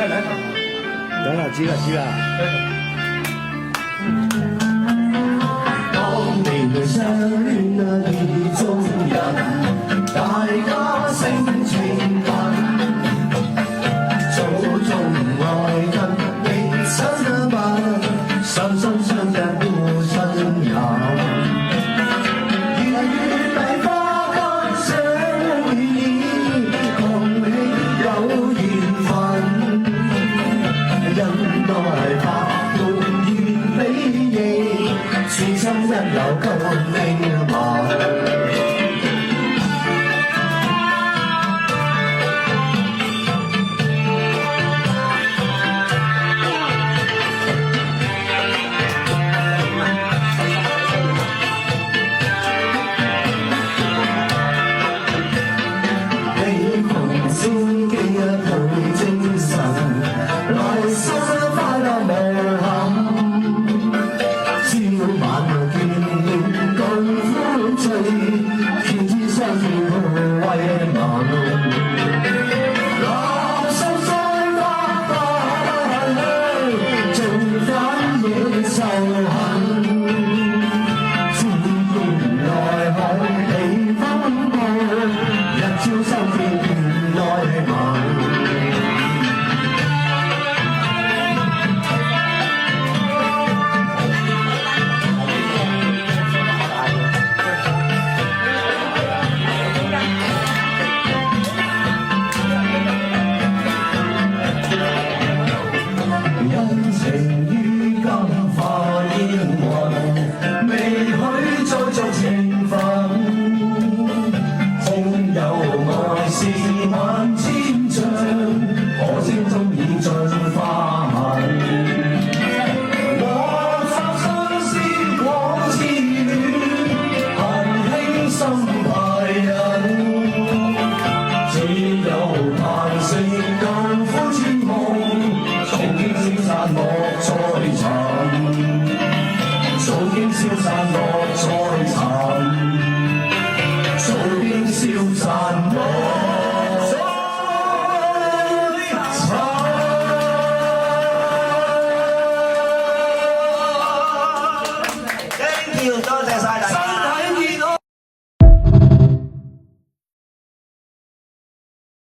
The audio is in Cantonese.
等啦，知啦知啦。當年相戀啊，意中人，大家性情近，祖宗愛近，離親密，心心相印互信任。痴心一流金兵馬。你憑先機一倍精神，內心快樂無憾。晚見面更歡醉，天之相見互慰問。立心相得不去，盡反野仇恨。千年內海地風暴，日朝相見願內聞。情於金化煙雲，未許再續情分。空有愛是萬千丈，可惜終已盡化痕。我插相思廣痴戀，恨輕心派人。只有盼星更苦千夢，早經消散莫再尋，早經消散莫再尋。